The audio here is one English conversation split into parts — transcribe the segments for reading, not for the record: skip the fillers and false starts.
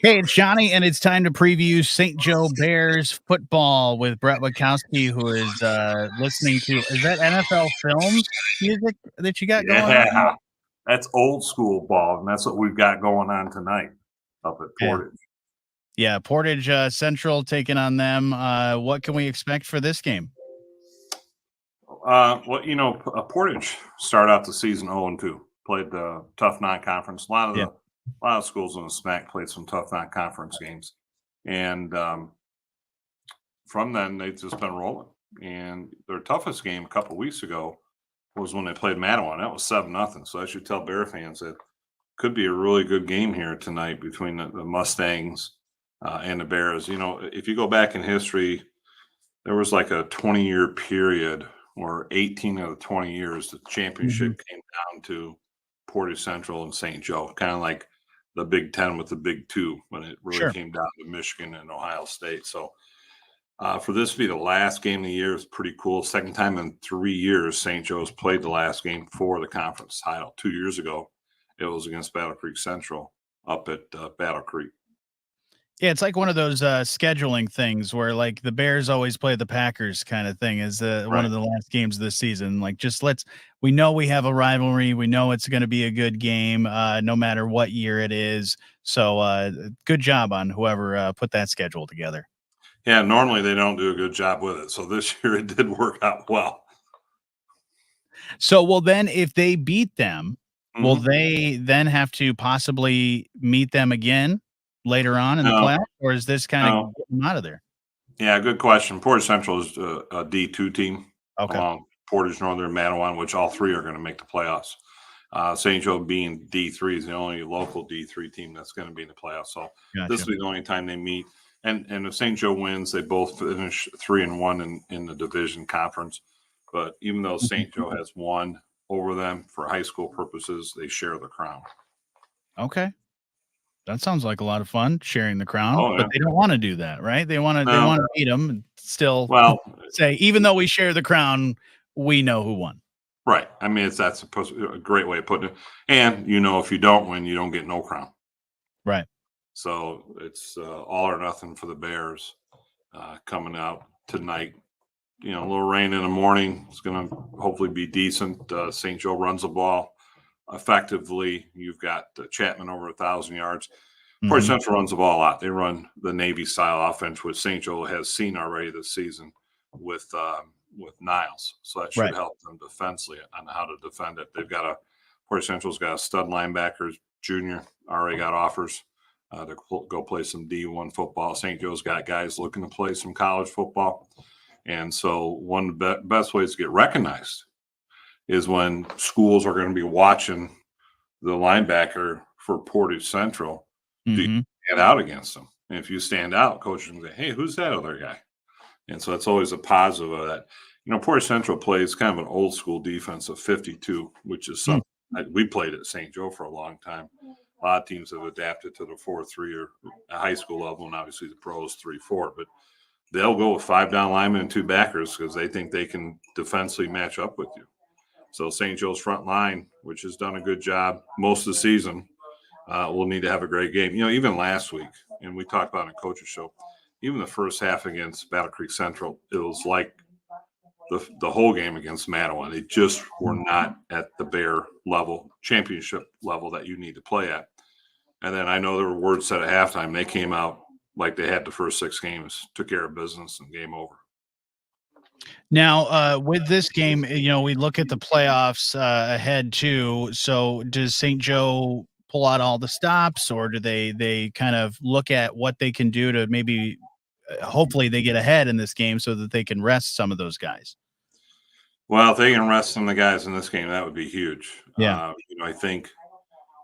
Hey, it's Johnny, and it's time to preview St. Joe Bears football with Brett Witkowski, who is listening to. Is that NFL Films music that you got going on? Yeah, that's old school ball, and that's what we've got going on tonight up at Yeah. Portage. Yeah, Portage Central taking on them. What can we expect for this game? Portage started out the season 0-2. Played the tough non-conference. A lot of schools in the SMAC played some tough non-conference games, and from then they've just been rolling. And their toughest game a couple weeks ago was when they played Mattawan. That was 7-0. So I should tell Bear fans that could be a really good game here tonight between the Mustangs and the Bears. You know, if you go back in history, there was like a 20-year period where 18 of the 20 years the championship came down to Portage Central and St. Joe, kind of like the Big Ten with the Big Two when it really came down to Michigan and Ohio State. So for this to be the last game of the year is pretty cool. Second time in 3 years St. Joe's played the last game for the conference title. 2 years ago, it was against Battle Creek Central up at Battle Creek. Yeah, it's like one of those scheduling things where like the Bears always play the Packers kind of thing is one of the last games of the season. Like we know we have a rivalry. We know it's going to be a good game no matter what year it is. So good job on whoever put that schedule together. Yeah, normally they don't do a good job with it. So this year it did work out well. So, well, then if they beat them, will they then have to possibly meet them again later on in the playoffs, or is this kind of get them out of there? Yeah, good question. Portage Central is a D2 team. Okay. Portage, Northern, Mattawan, which all three are going to make the playoffs. St. Joe being D3 is the only local D3 team that's going to be in the playoffs. So this will be the only time they meet. And if St. Joe wins, they both finish 3-1 in the division conference. But even though St. Joe has won over them for high school purposes, they share the crown. Okay. That sounds like a lot of fun, sharing the crown, but they don't want to do that, right? They want to beat them and still say, even though we share the crown, we know who won. Right. I mean, that's a great way of putting it. And, if you don't win, you don't get no crown. Right. So it's all or nothing for the Bears coming out tonight. A little rain in the morning. It's going to hopefully be decent. St. Joe runs the ball effectively. You've got Chapman over 1,000 yards. Portage Central runs the ball a lot. They run the Navy style offense, which St. Joe has seen already this season with Niles. So that should help them defensively on how to defend it. Portage Central's got a stud linebacker, junior, already got offers to go play some D1 football. St. Joe's got guys looking to play some college football. And so one of the best ways to get recognized is when schools are going to be watching the linebacker for Portage Central. Do you stand out against them? And if you stand out, coaches can say, hey, who's that other guy? And so that's always a positive of that. Portage Central plays kind of an old school defense of 52, which is something we played at St. Joe for a long time. A lot of teams have adapted to the 4-3 or a high school level, and obviously the pros 3-4. But they'll go with 5 down linemen and 2 backers because they think they can defensively match up with you. So St. Joe's front line, which has done a good job most of the season, will need to have a great game. Even last week, and we talked about it in a coach's show, even the first half against Battle Creek Central, it was like the whole game against Mattawan. They just were not at the Bear level, championship level that you need to play at. And then I know there were words said at halftime. They came out like they had the first 6 games, took care of business, and game over. Now, with this game, we look at the playoffs ahead too. So does St. Joe pull out all the stops, or do they kind of look at what they can do to maybe hopefully they get ahead in this game so that they can rest some of those guys? Well, if they can rest some of the guys in this game, that would be huge. Yeah. I think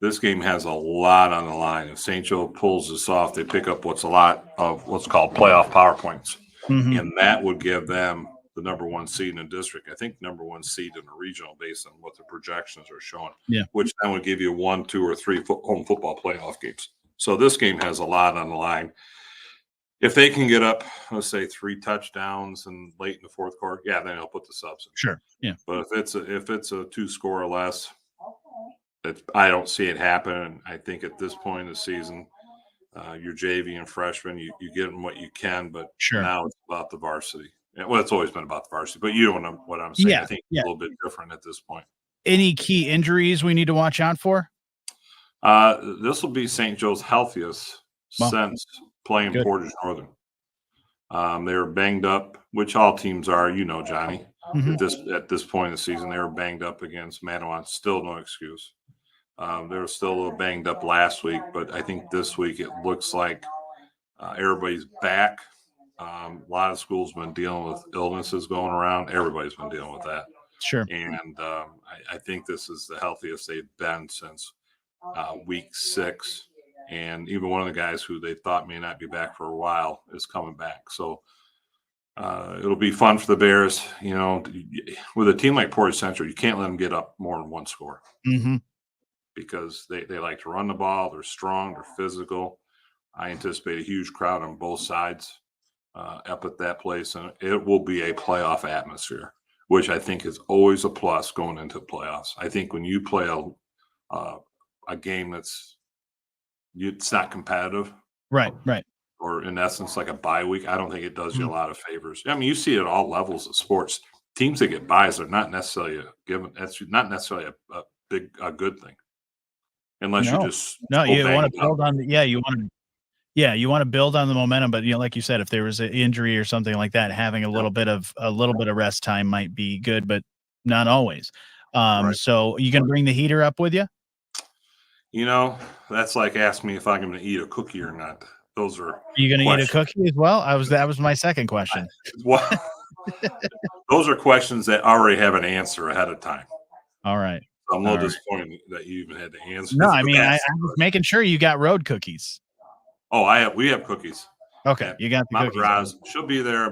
this game has a lot on the line. If St. Joe pulls this off, they pick up a lot of what's called playoff power points. And that would give them the number 1 seed in the district. I think number 1 seed in the regional based on what the projections are showing, which then would give you 1, 2, or 3 home football playoff games. So this game has a lot on the line. If they can get up, let's say 3 touchdowns and late in the fourth quarter, then they'll put the subs in. Sure. Yeah. But if it's a 2 score or less, I don't see it happen. I think at this point in the season, your JV and freshman. You get them what you can, but Sure. now it's about the varsity. Well, it's always been about the varsity, but you don't know what I'm saying. Yeah, I think yeah. it's a little bit different at this point. Any key injuries we need to watch out for? This will be St. Joe's healthiest Well, since playing good. Portage Northern. They were banged up, which all teams are, Johnny. Mhm. At this point in the season, they were banged up against Manawan. Still no excuse. They were still a little banged up last week, but I think this week it looks like everybody's back. A lot of schools been dealing with illnesses going around. Everybody's been dealing with that. Sure. And I think this is the healthiest they've been since week 6. And even one of the guys who they thought may not be back for a while is coming back. So it'll be fun for the Bears. With a team like Portage Central, you can't let them get up more than one score. Mm-hmm. Because they like to run the ball. They're strong. They're physical. I anticipate a huge crowd on both sides up at that place, and it will be a playoff atmosphere, which I think is always a plus going into playoffs. I think when you play a game it's not competitive, Right. or in essence like a bye week, I don't think it does you a lot of favors. I mean, you see it at all levels of sports. Teams that get byes are not necessarily that's not necessarily a good thing. Unless you just you want to build on you want to build on the momentum, but like you said, if there was an injury or something like that, having a little bit of rest time might be good, but not always. Right. So you gonna bring the heater up with you? That's like asking me if I'm going to eat a cookie or not. Those are you gonna questions. eat a cookie as well? That was my second question. Those are questions that already have an answer ahead of time. All right. So I'm a little disappointed that you even had to answer. No, I mean, I was making sure you got road cookies. Oh, we have cookies. Okay, you got the Mama cookies. Roz, she'll be there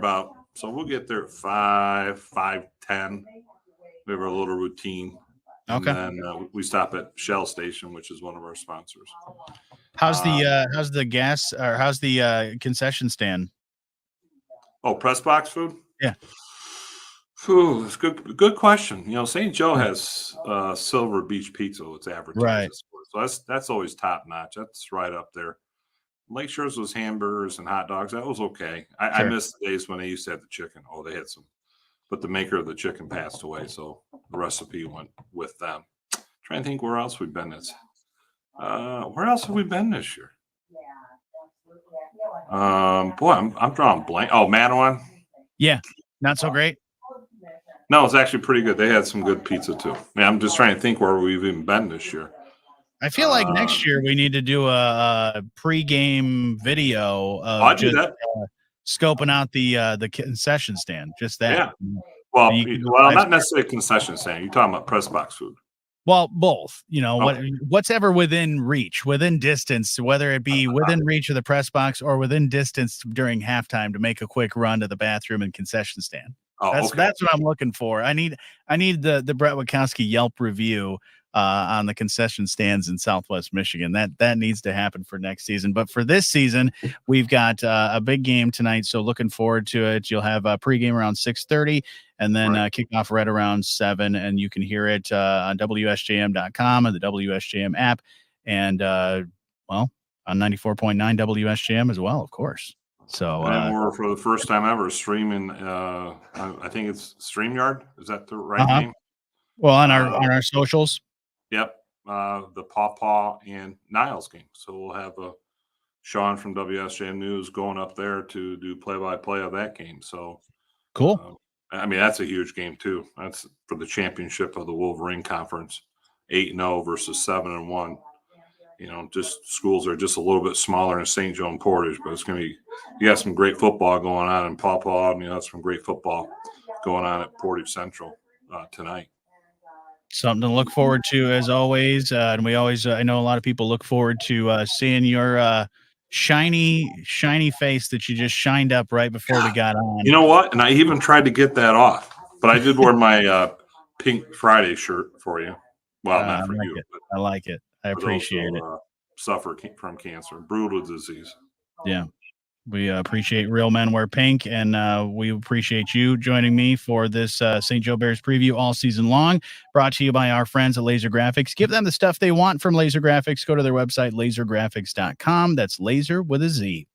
so we'll get there at 5:10. We have a little routine. And then we stop at Shell Station, which is one of our sponsors. How's the gas, or how's the concession stand? Oh, press box food? Yeah. It's good question. St. Joe has Silver Beach Pizza. It's advertised as for. So that's always top notch. That's right up there. Lake Shore's was hamburgers and hot dogs. That was okay. I miss the days when they used to have the chicken. Oh, they had some, but the maker of the chicken passed away, so the recipe went with them. Trying to think where else we've been where else have we been this year? Boy, I'm drawing blank. Oh, Manawan. Yeah, not so great. No, it's actually pretty good. They had some good pizza too. Man, I'm just trying to think where we've even been this year. I feel like next year we need to do a pre-game video of just scoping out the concession stand. Just that. Yeah. Well, not necessarily a concession stand. You're talking about press box food. Well, both. What's ever within reach, within distance, whether it be within reach of the press box or within distance during halftime to make a quick run to the bathroom and concession stand. That's what I'm looking for. I need the Bret Witkowski Yelp review on the concession stands in Southwest Michigan. That needs to happen for next season. But for this season, we've got a big game tonight, so looking forward to it. You'll have a pregame around 6:30, and then kickoff right around 7, and you can hear it on WSJM.com and the WSJM app, and on 94.9 WSJM as well, of course. So we're for the first time ever streaming. I think it's StreamYard. Is that the right name? Well, on our socials. Yep, the Paw and Niles game. So we'll have Sean from WSJM News going up there to do play-by-play of that game. So cool. I mean, that's a huge game too. That's for the championship of the Wolverine Conference, 8-0 versus 7-1. Just schools are just a little bit smaller in St. Joe and Portage, but it's going to be. You got some great football going on in Paw, and some great football going on at Portage Central tonight. Something to look forward to, as always. And we always, I know a lot of people look forward to seeing your shiny face that you just shined up right before we got on. You know what? And I even tried to get that off, but I did wear my Pink Friday shirt for you. Well, not for you. But I like it. I appreciate it. Suffer from cancer, brutal disease. Yeah. We appreciate Real Men Wear Pink, and we appreciate you joining me for this St. Joe Bears preview all season long, brought to you by our friends at Lazer Graphics. Give them the stuff they want from Lazer Graphics. Go to their website, lazergraphics.com. That's laser with a Z.